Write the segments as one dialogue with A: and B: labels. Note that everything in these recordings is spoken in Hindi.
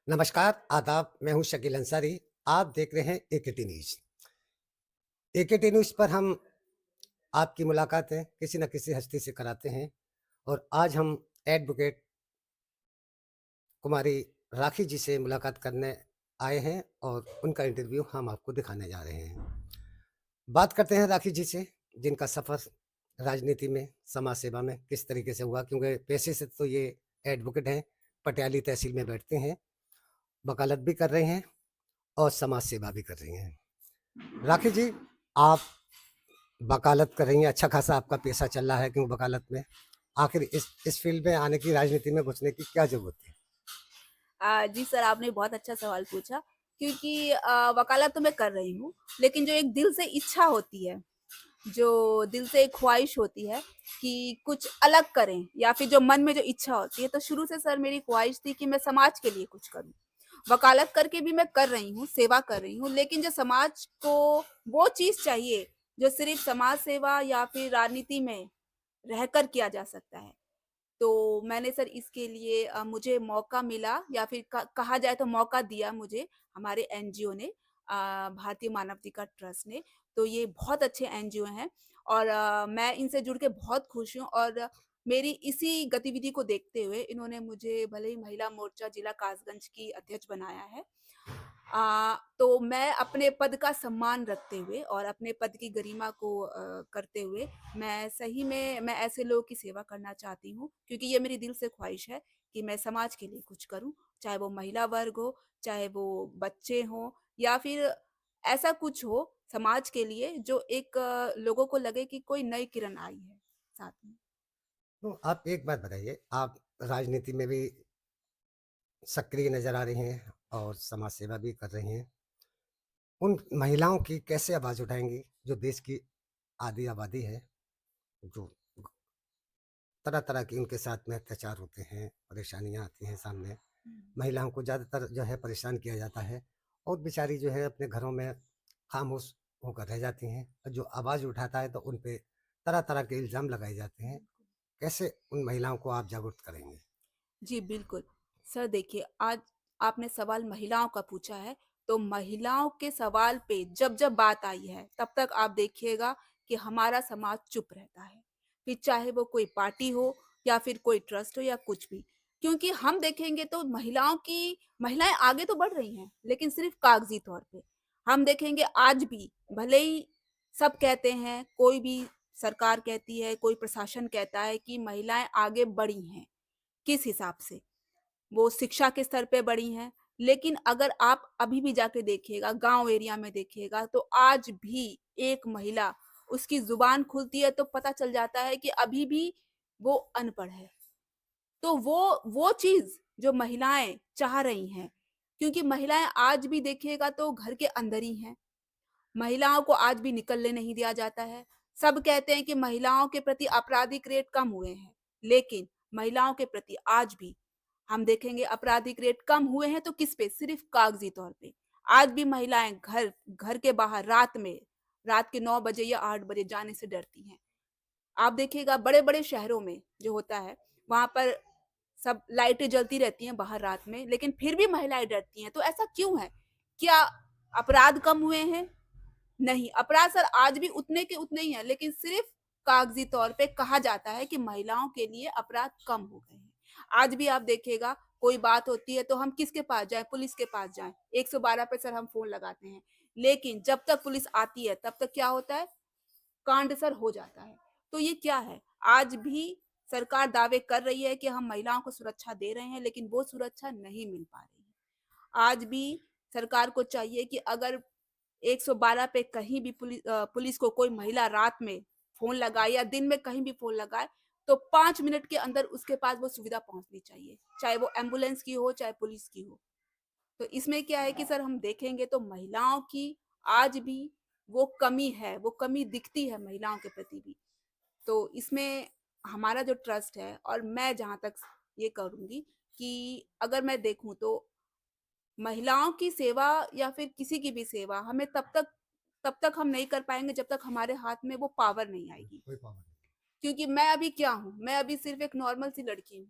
A: नमस्कार, आदाब, मैं हूँ शकील अंसारी। आप देख रहे हैं एकेटी न्यूज़। एकेटी न्यूज़ पर हम आपकी मुलाकातें किसी न किसी हस्ती से कराते हैं और आज हम एडवोकेट कुमारी राखी जी से मुलाकात करने आए हैं और उनका इंटरव्यू हम आपको दिखाने जा रहे हैं। बात करते हैं राखी जी से, जिनका सफ़र राजनीति में, समाज सेवा में किस तरीके से हुआ क्योंकि पेशे से तो ये एडवोकेट हैं, पटियाली तहसील में बैठते हैं, वकालत भी कर रहे हैं और समाज सेवा भी कर रही हैं। राखी जी, आप वकालत कर रही हैं, अच्छा खासा आपका पैसा चल रहा है क्यों वकालत में? आखिर इस फ़ील्ड में आने की, राजनीति में घुसने की क्या ज़रूरत थी?
B: जी सर, आपने बहुत अच्छा सवाल पूछा क्योंकि वकालत तो मैं कर रही हूँ, लेकिन जो एक दिल से इच्छा होती है, जो दिल से एक ख्वाहिश होती है कि कुछ अलग करें या फिर जो मन में जो इच्छा होती है, तो शुरू से सर मेरी ख्वाहिश थी कि मैं समाज के लिए कुछ करूँ। वकालत करके भी मैं कर रही हूँ, सेवा कर रही हूँ, लेकिन जो समाज को वो चीज़ चाहिए, जो सिर्फ़ समाज सेवा या फिर राजनीति में रहकर किया जा सकता है। तो मैंने सर इसके लिए मुझे मौका मिला या फिर कहा जाए तो मौका दिया मुझे हमारे एनजीओ ने, भारतीय मानवाधिकार ट्रस्ट ने। तो ये बहुत अच्छे एनजीओ हैं और मैं इनसे जुड़ के बहुत खुश हूँ और मेरी इसी गतिविधि को देखते हुए इन्होंने मुझे भले ही महिला मोर्चा जिला कासगंज की अध्यक्ष बनाया है। तो मैं अपने पद का सम्मान रखते हुए और अपने पद की गरिमा को करते हुए मैं सही में मैं ऐसे लोगों की सेवा करना चाहती हूँ क्योंकि ये मेरी दिल से ख्वाहिश है कि मैं समाज के लिए कुछ करूँ, चाहे वो महिला वर्ग हो, चाहे वो बच्चे हों या फिर ऐसा कुछ हो समाज के लिए जो एक लोगों को लगे कि कोई नई किरण आई है साथ में।
A: तो आप एक बात बताइए, आप राजनीति में भी सक्रिय नज़र आ रही हैं और समाज सेवा भी कर रही हैं। उन महिलाओं की कैसे आवाज़ उठाएँगी, जो देश की आधी आबादी है, जो तरह-तरह की उनके साथ में अत्याचार होते हैं, परेशानियाँ आती हैं सामने।
B: हुँ।
A: महिलाओं को ज़्यादातर जो है परेशान किया जाता है और बेचारी जो है अपने घरों में खामोश होकर रह जाती हैं और जो आवाज़ उठाता है तो उन पे तरह-तरह के इल्ज़ाम लगाए जाते हैं।
B: बिल्कुल।
A: कैसे उन महिलाओं को आप जागरूक करेंगे?
B: जी, बिल्कुल। सर देखिए, आज आपने सवाल महिलाओं का पूछा है, तो महिलाओं के सवाल पे जब-जब बात आई है, तब तक आप देखिएगा कि हमारा समाज चुप रहता है। फिर चाहे वो कोई पार्टी हो या फिर कोई ट्रस्ट हो या कुछ भी। क्योंकि हम देखेंगे तो महिलाएँ आगे तो बढ़ रही हैं, लेकिन सिर्फ़ कागज़ी तौर पे। हम देखेंगे आज भी भले ही सब कहते हैं, कोई भी सरकार कहती है, कोई प्रशासन कहता है कि महिलाएँ आगे बढ़ी हैं। किस हिसाब से? वो शिक्षा के स्तर पे बढ़ी हैं, लेकिन अगर आप अभी भी जाके देखिएगा, गाँव एरिया में देखिएगा, तो आज भी एक महिला उसकी ज़ुबान खुलती है तो पता चल जाता है कि अभी भी वो अनपढ़ है। तो वो चीज़ जो महिलाएँ चाह रही हैं, क्योंकि महिलाएँ आज भी देखिएगा तो घर के अंदर ही हैं। महिलाओं को आज भी निकलने नहीं दिया जाता है। सब कहते हैं कि महिलाओं के प्रति आपराधिक रेट कम हुए हैं, लेकिन महिलाओं के प्रति आज भी हम देखेंगे आपराधिक रेट कम हुए हैं तो किस पे? सिर्फ़ कागज़ी तौर पे। आज भी महिलाएँ घर घर के बाहर रात के 9 बजे या 8 बजे जाने से डरती हैं। आप देखिएगा बड़े-बड़े शहरों में जो होता है, वहाँ पर सब लाइटें जलती रहती हैं बाहर रात में, लेकिन फिर भी महिलाएँ डरती हैं। तो ऐसा क्यों है? क्या अपराध कम हुए हैं? नहीं, अपराध सर आज भी उतने के उतने ही हैं, लेकिन सिर्फ़ कागज़ी तौर पे कहा जाता है कि महिलाओं के लिए अपराध कम हो गए हैं। आज भी आप देखिएगा कोई बात होती है तो हम किसके पास जाएँ? पुलिस के पास जाएँ। 112 पे सर हम फ़ोन लगाते हैं, लेकिन जब तक पुलिस आती है तब तक क्या होता है? कांड सर हो जाता है। तो ये क्या है? आज भी सरकार दावे कर रही है कि हम महिलाओं को सुरक्षा दे रहे हैं, लेकिन वो सुरक्षा नहीं मिल पा रही है। आज भी सरकार को चाहिए कि अगर 112 पे कहीं भी पुलिस को कोई महिला रात में फ़ोन लगाए या दिन में कहीं भी फ़ोन लगाए, तो 5 मिनट के अंदर उसके पास वो सुविधा पहुँचनी चाहिए। चाहे वो एम्बुलेंस की हो, चाहे पुलिस की हो। तो इसमें क्या है कि सर हम देखेंगे तो महिलाओं की आज भी वो कमी है, वो कमी दिखती है महिलाओं के प्रति भी। तो इसमें हमारा जो ट्रस्ट है और मैं जहाँ तक ये करूँगी कि अगर मैं देखूँ तो महिलाओं की सेवा या फिर किसी की भी सेवा हमें तब तक हम नहीं कर पाएँगे जब तक हमारे हाथ में वो पावर नहीं आएगी।
A: कोई पाबंदी
B: क्योंकि मैं अभी क्या हूँ? मैं अभी सिर्फ़ एक नॉर्मल सी लड़की हूँ।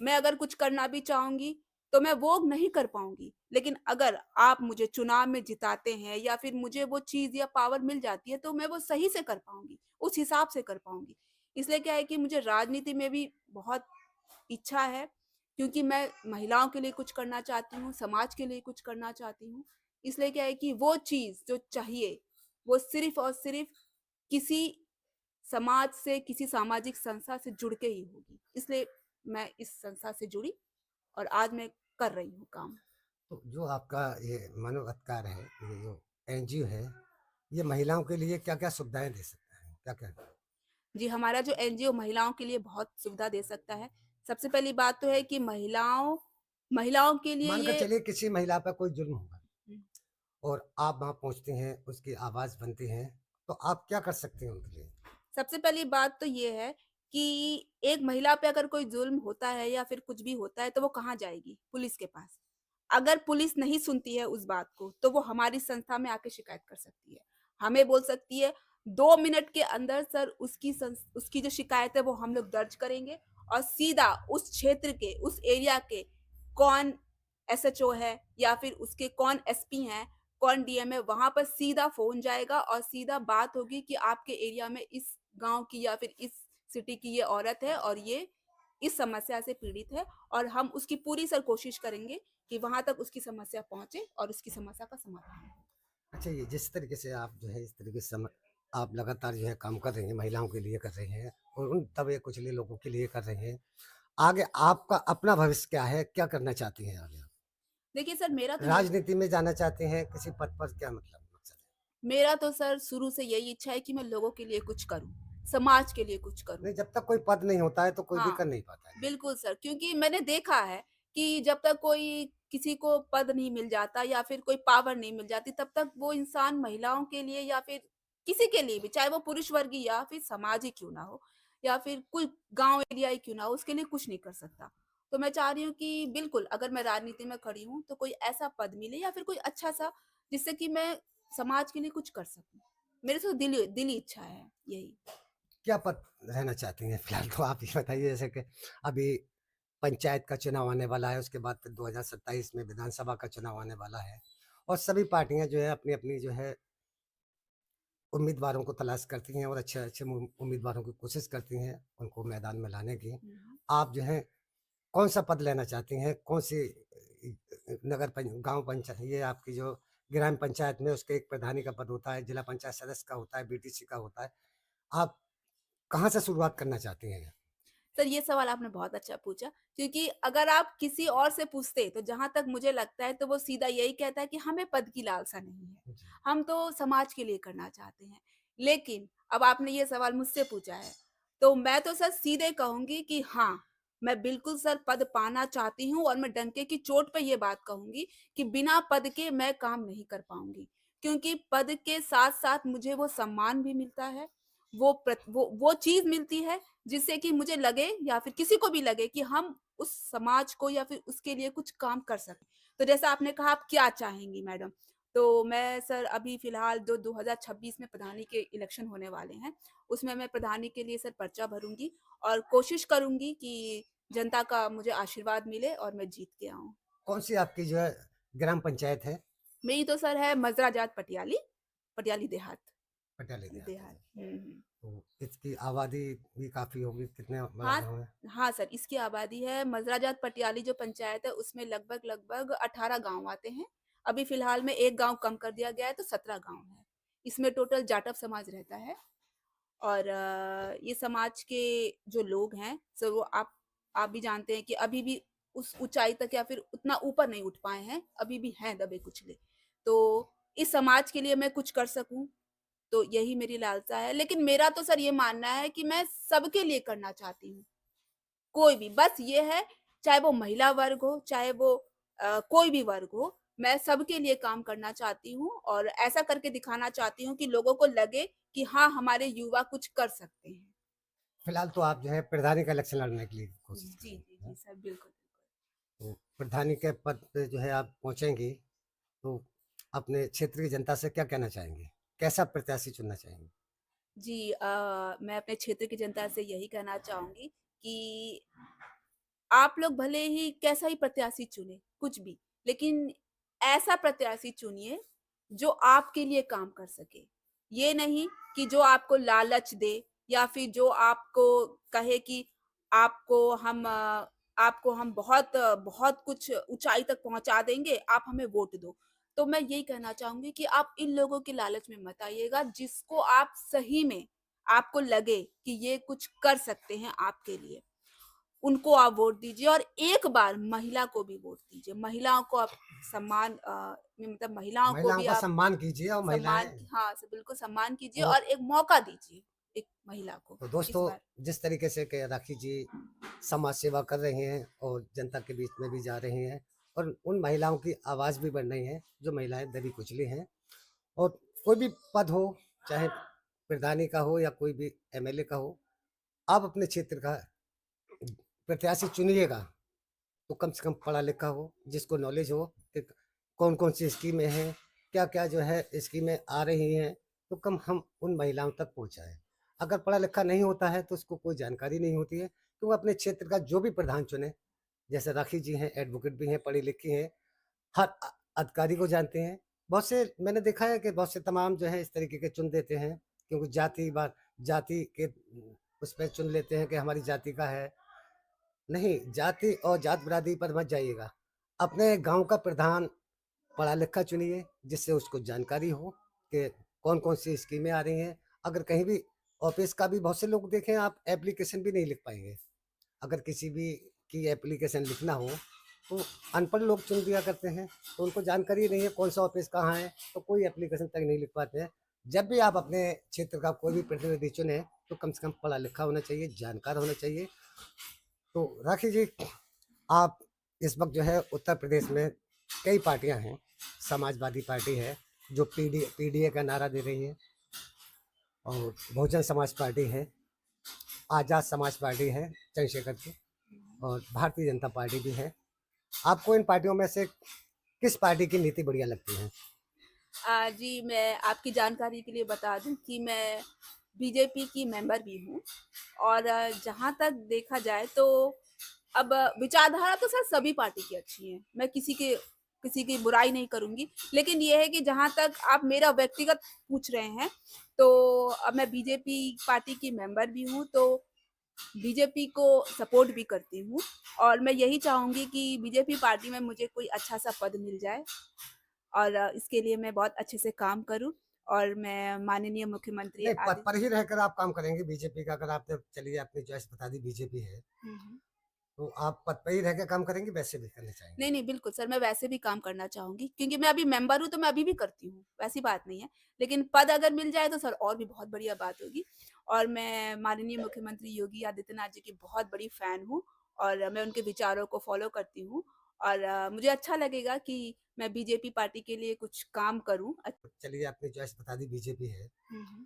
B: मैं अगर कुछ करना भी चाहूँगी, तो मैं वो नहीं कर पाऊँगी। लेकिन अगर आप मुझे चुनाव में जिताते हैं या फिर मुझे वो चीज़ या पावर मिल जाती है, तो मैं वो सही से कर पाऊँगी, उस हिसाब से कर पाऊँगी। इसलिए क्या है कि मुझे राजनीति में भी बहुत इच्छा है, क्योंकि मैं महिलाओं के लिए कुछ करना चाहती हूँ, समाज के लिए कुछ करना चाहती हूँ। इसलिए क्या है कि वो चीज़ जो चाहिए, वो सिर्फ़ और सिर्फ़ किसी समाज से, किसी सामाजिक संस्था से जुड़ के ही होगी। इसलिए मैं इस संस्था से जुड़ी और आज मैं कर रही हूँ काम।
A: तो जो आपका ये मानवाधिकार है, ये जो एनजीओ है, ये महिलाओं के लिए क्या-क्या सुविधाएँ दे सकता है? क्या-क्या?
B: जी, हमारा जो एनजीओ महिलाओं के लिए बहुत सुविधा दे सकता है। सबसे पहली बात तो है कि महिलाओं महिलाओं के लिए
A: मानकर
B: ये
A: चलिए किसी महिला पर कोई जुल्म हुआ
B: हुँ।
A: और आप वहाँ पहुँचती हैं, उसकी आवाज़ बनती हैं, तो आप क्या कर सकती हैं उनके लिए?
B: सबसे पहली बात तो ये है कि एक महिला पे अगर कोई ज़ुल्म होता है या फिर कुछ भी होता है तो वो कहाँ जाएगी? पुलिस के पास। अगर पुलिस नहीं सुनती है उस बात को, तो वो हमारी संस्था में आके शिकायत कर सकती है। हमें बोल सकती है 2 मिनट के अंदर सर उसकी जो शिकायत है वो हम लोग दर्ज करेंगे और सीधा उस क्षेत्र के, उस एरिया के कौन एसएचओ है या फिर उसके कौन एसपी हैं, कौन डीएम है, वहाँ पर सीधा फ़ोन जाएगा और सीधा बात होगी कि आपके एरिया में इस गाँव की या फिर इस सिटी की ये औरत है और ये इस समस्या से पीड़ित है और हम उसकी पूरी सर कोशिश करेंगे कि वहाँ तक उसकी समस्या पहुँचे और उसकी समस्या का समाधान हो।
A: अच्छा, ये जिस तरीके से आप जो है इस तरीके से आप लगातार जो है काम कर रही हैं, महिलाओं के लिए कर रही हैं और उन दबे कुचले लोगों के लिए कर रही हैं। आगे आपका अपना भविष्य क्या है? क्या करना चाहती हैं आगे आप?
B: देखिए सर
A: राजनीति में जाना चाहते हैं, किसी पद पर क्या मतलब मकसद है?
B: मेरा तो सर शुरू से यही इच्छा है कि मैं लोगों के लिए कुछ करूँ, समाज के लिए कुछ करूँ।
A: नहीं, जब तक कोई पद नहीं होता है तो कोई भी
B: हाँ,
A: कर नहीं पाता है।
B: बिल्कुल सर, क्योंकि मैंने देखा है कि जब तक कोई किसी को पद नहीं मिल जाता या फिर कोई पावर नहीं मिल जाती, तब तक वो इंसान महिलाओं के लिए या फिर किसी के लिए भी, चाहे वो पुरुष वर्ग ही या फिर समाज ही क्यों ना हो या फिर कोई गाँव एरिया ही क्यों ना हो, उसके लिए कुछ नहीं कर सकता। तो मैं चाह रही हूँ कि बिल्कुल, अगर मैं राजनीति में खड़ी हूँ, तो कोई ऐसा पद मिले या फिर कोई अच्छा-सा, जिससे कि मैं समाज के लिए कुछ कर सकूँ। मेरी तो दिली इच्छा है यही।
A: क्या पद रहना चाहती हैं? फिलहाल तो आप ये बताइए जैसे कि अभी पंचायत का चुनाव आने वाला है, उसके बाद फिर 2027 में विधानसभा का चुनाव आने वाला है और सभी पार्टियाँ जो है अपनी-अपनी जो है उम्मीदवारों को तलाश करती हैं और अच्छे-अच्छे उम्मीदवारों की कोशिश करती हैं, उनको मैदान में लाने की।
B: हुँ, हुँ।
A: आप जो है कौन-सा पद लेना चाहती हैं? कौन-सी नगर गाँव पंचायत ये आपकी जो ग्राम पंचायत में उसके एक प्रधानी का पद होता है, जिला पंचायत सदस्य का होता है, बीटीसी का होता है। आप कहाँ से शुरुआत करना चाहती हैं?
B: सर, ये सवाल आपने बहुत अच्छा पूछा, क्योंकि अगर आप किसी और से पूछते, तो जहाँ तक मुझे लगता है, तो वो सीधा यही कहता है कि हमें पद की लालसा नहीं है।
A: जी।
B: हम तो समाज के लिए करना चाहते हैं। लेकिन अब आपने ये सवाल मुझसे पूछा है, तो मैं तो सर सीधे कहूँगी कि हाँ, मैं बिल्कुल सर पद पाना चाहती हूँ और मैं डंके की चोट पे ये बात कहूँगी कि बिना पद के मैं काम नहीं कर पाऊँगी। क्योंकि पद के साथ-साथ मुझे वो सम्मान भी मिलता है, वो चीज़ मिलती है जिससे कि मुझे लगे या फिर किसी को भी लगे कि हम उस समाज को या फिर उसके लिए कुछ काम कर सकें। तो जैसा आपने कहा आप क्या चाहेंगी मैडम? तो मैं सर अभी फ़िलहाल जो 2026 में प्रधानी के इलेक्शन होने वाले हैं, उसमें मैं प्रधानी के लिए सर पर्चा भरूँगी और कोशिश करूँगी कि जनता का मुझे आशीर्वाद मिले और मैं जीत के आऊँ।
A: कौन-सी आपकी जो है ग्राम पंचायत है?
B: मेरी तो सर है मज़रा जाट पटियाली, पटियाली देहात।
A: पटियाली देहात
B: देहात।
A: है।
B: हुँ, हुँ।
A: तो इसकी आबादी भी काफ़ी होगी, कितने बड़ा
B: हाँ,
A: गाँव है?
B: हाँ सर, इसकी आबादी है मज़राजात पटियाली जो पंचायत है उसमें लगभग-लगभग 18 गाँव आते हैं। अभी फ़िलहाल में 1 गाँव कम कर दिया गया है तो 17 गाँव है। इसमें टोटल जाटव समाज रहता है और ये समाज के जो लोग हैं सर वो आप भी जानते हैं कि अभी भी उस ऊँचाई तक या फिर उतना ऊपर नहीं उठ पाए हैं, अभी भी हैं दबे-कुचले। तो इस समाज के लिए मैं कुछ कर सकूँ तो यही मेरी लालसा है। लेकिन मेरा तो सर ये मानना है कि मैं सबके लिए करना चाहती हूँ। कोई भी, बस ये है चाहे वो महिला वर्ग हो, चाहे वो कोई भी वर्ग हो, मैं सबके लिए काम करना चाहती हूँ और ऐसा करके दिखाना चाहती हूँ कि लोगों को लगे कि हाँ, हमारे युवा कुछ कर सकते हैं।
A: फिलहाल तो आप जो है प्रधानी का इलेक्शन लड़ने के लिए कोशिश कर
B: जी,
A: रही
B: जी,
A: हैं।
B: जी सर, बिल्कुल, बिल्कुल।
A: तो प्रधानी के पद पे जो है आप पहुँचेंगी, तो अपने क्षेत्र की जनता से क्या कहना चाहेंगी? कैसा प्रत्याशी चुनना चाहेंगी?
B: जी मैं अपने क्षेत्र की जनता से यही कहना चाहूँगी कि आप लोग भले ही कैसा ही प्रत्याशी चुनें, कुछ भी, लेकिन ऐसा प्रत्याशी चुनिए जो आपके लिए काम कर सके। ये नहीं कि जो आपको लालच दे या फिर जो आपको कहे कि आपको हम बहुत कुछ ऊँचाई तक पहुँचा देंगे, आप हमें वोट दो। तो मैं यही कहना चाहूँगी कि आप इन लोगों के लालच में मत आइएगा, जिसको आप सही में आपको लगे कि ये कुछ कर सकते हैं आपके लिए। उनको आप वोट दीजिए और एक बार महिला को भी वोट दीजिए। महिलाओं को आप सम्मान मतलब महिलाओं को
A: महिलाओं
B: भी
A: का
B: आप
A: सम्मान कीजिए और
B: सम्मान
A: महिलाएँ
B: हाँ, बिल्कुल सम्मान कीजिए
A: और
B: और एक मौका दीजिए एक महिला को
A: तो
B: इस
A: दोस्तों
B: बार।
A: जिस तरीके से कि राखी जी समाज सेवा कर रही हैं और जनता के बीच में भी जा रही हैं और उन महिलाओं की आवाज़ भी बन रही है जो महिलाएँ दबी कुचली हैं और कोई भी पद हो चाहे प्रधानी का हो या कोई भी एमएलए का हो, आप अपने क्षेत्र का प्रत्याशी चुनिएगा तो कम से कम पढ़ा लिखा हो, जिसको नॉलेज हो कि कौन-कौन सी स्कीमें हैं, क्या-क्या जो है स्कीमें आ रही हैं, तो कम हम उन महिलाओं तक पहुँचाएँ। अगर पढ़ा लिखा नहीं होता है तो उसको कोई जानकारी नहीं होती है, तो वो अपने क्षेत्र का जो भी प्रधान चुने, जैसे राखी जी हैं, एडवोकेट भी हैं, पढ़ी-लिखी हैं, हर अधिकारी को जानते हैं। बहुत से मैंने देखा है कि बहुत से तमाम जो है इस तरीके के चुन देते हैं, क्योंकि जाति के उस पे चुन लेते हैं कि हमारी जाति का है। नहीं, जाति और जात बिरादरी पर मत जाइएगा। अपने गाँव का प्रधान पढ़ा-लिखा चुनिए, जिससे उसको जानकारी हो कि कौन-कौन सी स्कीमें आ रही हैं। अगर कहीं भी ऑफ़िस का भी बहुत से लोग देखें आप एप्लीकेशन भी नहीं लिख पाएँगे। अगर किसी भी की एप्लीकेशन लिखना हो, तो अनपढ़ लोग चुन दिया करते हैं, तो उनको जानकारी नहीं है कौन-सा ऑफ़िस कहाँ है, तो कोई एप्लीकेशन तक नहीं लिख पाते हैं। जब भी आप अपने क्षेत्र का कोई भी प्रतिनिधि चुनें, तो कम से कम पढ़ा-लिखा होना चाहिए, जानकार होना चाहिए। तो राखी जी, आप इस वक़्त जो है उत्तर प्रदेश में कई पार्टियाँ हैं, समाजवादी पार्टी है, जो पीडीए का नारा दे रही है और बहुजन समाज पार्टी है, आज़ाद समाज पार्टी है चंद्रशेखर की और भारतीय जनता पार्टी भी है। आपको इन पार्टियों में से किस पार्टी की नीति बढ़िया लगती है?
B: जी, मैं आपकी जानकारी के लिए बता दूँ कि मैं बीजेपी की मेंबर भी हूँ और जहाँ तक देखा जाए तो अब विचारधारा तो सर सभी पार्टी की अच्छी है। मैं किसी की बुराई नहीं करूँगी। लेकिन ये है कि जहाँ तक आप मेरा व्यक्तिगत पूछ रहे हैं, तो अब मैं बीजेपी पार्टी की मेंबर भी हूँ, तो बीजेपी को सपोर्ट भी करती हूँ और मैं यही चाहूँगी कि बीजेपी पार्टी में मुझे कोई अच्छा-सा पद मिल जाए और इसके लिए मैं बहुत अच्छे से काम करूँ और मैं माननीय मुख्यमंत्री
A: नहीं, पद
B: आदि
A: पर ही रहकर आप काम करेंगे बीजेपी का, अगर आपने चलिए अपनी चॉइस बता दी बीजेपी है,
B: हुँ, हुँ।
A: तो आप पद पर ही रह के काम करेंगे वैसे भी करना चाहेंगे?
B: नहीं, नहीं, बिल्कुल सर, मैं वैसे भी काम करना चाहूँगी क्योंकि मैं अभी मेंबर हूँ, तो मैं अभी भी करती हूँ, वैसी बात नहीं है। लेकिन पद अगर मिल जाए तो सर और भी बहुत बढ़िया बात होगी और मैं माननीय मुख्यमंत्री योगी आदित्यनाथ जी की बहुत बड़ी फ़ैन हूँ और मैं उनके विचारों को फ़ॉलो करती हूँ और मुझे अच्छा लगेगा कि मैं बीजेपी पार्टी के लिए कुछ काम करूँ।
A: चलिए अपनी चॉइस बता दी बीजेपी है,
B: हुँ, हुँ।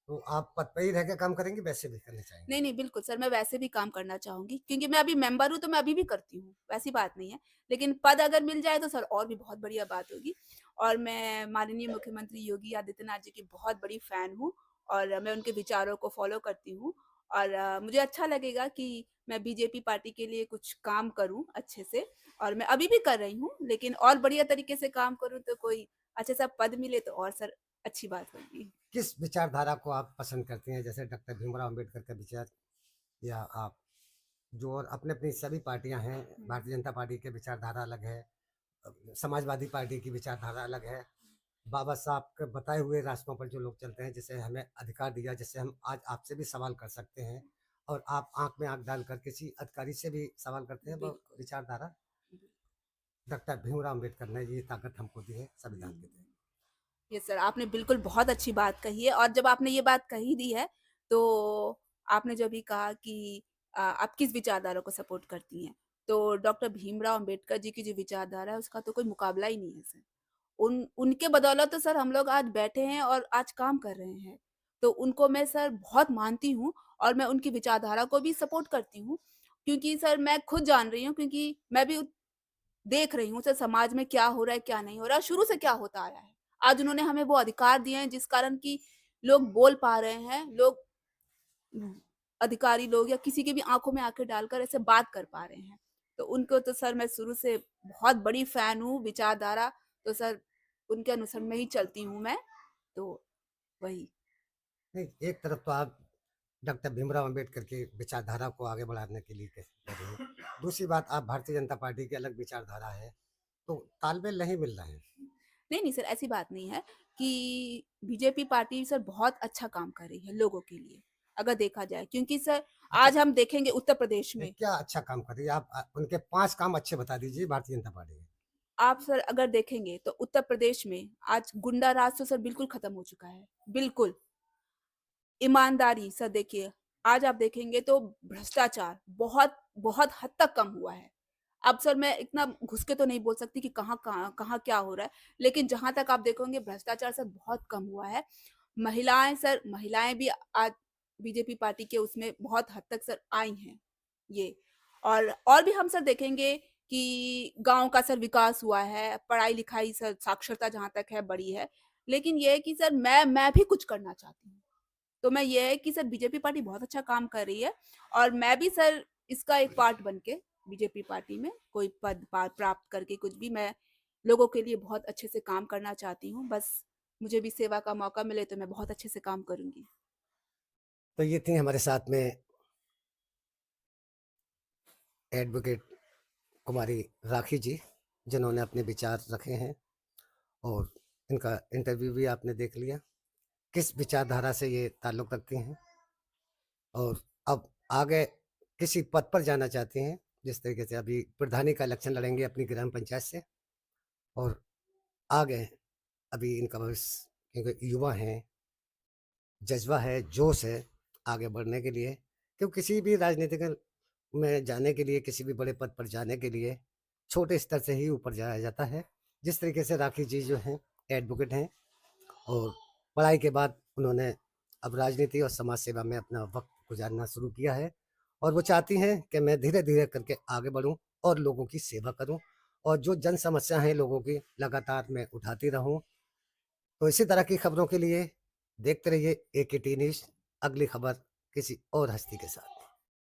A: तो आप पद पर ही रह के काम करेंगे वैसे भी करना चाहेंगे?
B: नहीं, नहीं, बिल्कुल सर, मैं वैसे भी काम करना चाहूँगी क्योंकि मैं अभी मेंबर हूँ, तो मैं अभी भी करती हूँ, वैसी बात नहीं है। लेकिन पद अगर मिल जाए तो सर और भी बहुत बढ़िया बात होगी और मैं माननीय मुख्यमंत्री योगी आदित्यनाथ जी की बहुत बड़ी फ़ैन हूँ और मैं उनके विचारों को फ़ॉलो करती हूँ और मुझे अच्छा लगेगा कि मैं बीजेपी पार्टी के लिए कुछ काम करूँ अच्छे से और मैं अभी भी कर रही हूँ, लेकिन और बढ़िया तरीके से काम करूँ तो कोई अच्छा-सा पद मिले तो और सर अच्छी बात होगी।
A: किस विचारधारा को आप पसंद करती हैं? जैसे डॉक्टर भीमराव अम्बेडकर का विचार या आप जो और अपनी-अपनी सभी पार्टियाँ हैं,
B: हुँ।
A: भारतीय जनता पार्टी की विचारधारा अलग है, समाजवादी पार्टी की विचारधारा अलग है। बाबा साहब के बताए हुए रास्तों पर जो लोग चलते हैं, जिसे हमें अधिकार दिया, जिससे हम आज आपसे भी सवाल कर सकते हैं और आप आँख में आँख डालकर किसी अधिकारी से भी सवाल करते हैं, वो
B: बिल्कुल।
A: विचारधारा डॉक्टर भीमराव अम्बेडकर ने ये ताकत हमको दी है संविधान के तहत।
B: यस सर, आपने बिल्कुल बहुत अच्छी बात कही है और जब आपने ये बात कही दी है, तो आपने जो अभी कहा कि आप किस विचारधारा को सपोर्ट करती हैं, तो डॉक्टर भीमराव अम्बेडकर जी की जो विचारधारा है, उसका तो कोई मुकाबला ही नहीं है सर। उनके बदौलत तो सर हम लोग आज बैठे हैं और आज काम कर रहे हैं। तो उनको मैं सर बहुत मानती हूँ और मैं उनकी विचारधारा को भी सपोर्ट करती हूँ, क्योंकि सर मैं खुद जान रही हूँ क्योंकि मैं भी देख रही हूँ सर समाज में क्या हो रहा है, क्या नहीं हो रहा है, शुरू से क्या होता आया है। आज उन्होंने हमें वो अधिकार दिए हैं जिस कारण कि लोग बोल पा रहे हैं, लोग अधिकारी लोग या किसी की भी आँखों में आँखें डालकर ऐसे बात कर पा रहे हैं। तो उनको तो सर मैं शुरू से बहुत बड़ी फ़ैन हूँ, विचारधारा तो सर उनके अनुसार में ही चलती हूँ मैं, तो वही।
A: नहीं, एक तरफ तो आप डॉक्टर भीमराव अंबेडकर की विचारधारा को आगे बढ़ाने के लिए कर रहे हो। दूसरी बात आप भारतीय जनता पार्टी की अलग विचारधारा है, तो तालमेल नहीं मिल रहा है।
B: नहीं, नहीं सर ऐसी बात नहीं है कि बीजेपी पार्टी सर बहुत अच्छा काम कर रही है लोगों के लिए, अगर देखा जाए क्योंकि सर
A: अच्छा,
B: आज हम देखेंगे उत्तर प्रदेश में
A: क्या अच्छा काम कर रही है? आप उनके 5 काम अच्छे बता दीजिए भारतीय जनता पार्टी के।
B: आप सर अगर देखेंगे तो उत्तर प्रदेश में आज गुंडा राज तो सर बिल्कुल खत्म हो चुका है, बिल्कुल। ईमानदारी सर देखिए, आज आप देखेंगे तो भ्रष्टाचार बहुत बहुत हद तक कम हुआ है। अब सर मैं इतना घुस के तो नहीं बोल सकती कि कहाँ क्या हो रहा है, लेकिन जहाँ तक आप देखोगे भ्रष्टाचार सर बहुत कम हुआ है। महिलाएँ भी आज बीजेपी पार्टी के उसमें बहुत हद तक सर आई हैं, ये। और भी हम सर देखेंगे कि गाँव का सर विकास हुआ है, पढ़ाई-लिखाई सर साक्षरता जहाँ तक है बढ़ी है। लेकिन ये है कि सर मैं भी कुछ करना चाहती हूँ। तो मैं ये है कि सर बीजेपी पार्टी बहुत अच्छा काम कर रही है और मैं भी सर इसका एक पार्ट बन के बीजेपी पार्टी में कोई पद प्राप्त करके कुछ भी मैं लोगों के लिए बहुत अच्छे से काम करना चाहती हूँ। बस मुझे भी सेवा का मौका मिले तो मैं बहुत अच्छे से काम करूँगी।
A: तो ये थी हमारे साथ में एडवोकेट कुमारी राखी जी, जिन्होंने अपने विचार रखे हैं और इनका इंटरव्यू भी आपने देख लिया। किस विचारधारा से ये ताल्लुक़ रखती हैं और अब आगे किसी पद पर जाना चाहती हैं, जिस तरीके से अभी प्रधानी का इलेक्शन लड़ेंगे अपनी ग्राम पंचायत से और आगे अभी इनका भविष्य क्योंकि युवा हैं, जज़्बा है, जोश है आगे बढ़ने के लिए। क्योंकि किसी भी राजनीतिक में जाने के लिए, किसी भी बड़े पद पर जाने के लिए छोटे स्तर से ही ऊपर जाया जाता है। जिस तरीके से राखी जी जो हैं एडवोकेट हैं और पढ़ाई के बाद उन्होंने अब राजनीति और समाज सेवा में अपना वक़्त गुज़ारना शुरू किया है और वो चाहती हैं कि मैं धीरे-धीरे करके आगे बढ़ूँ और लोगों की सेवा करूँ और जो जन समस्या हैं लोगों की लगातार मैं उठाती रहूँ। तो इसी तरह की खबरों के लिए देखते रहिए एकेटी न्यूज़। अगली खबर किसी और हस्ती के साथ।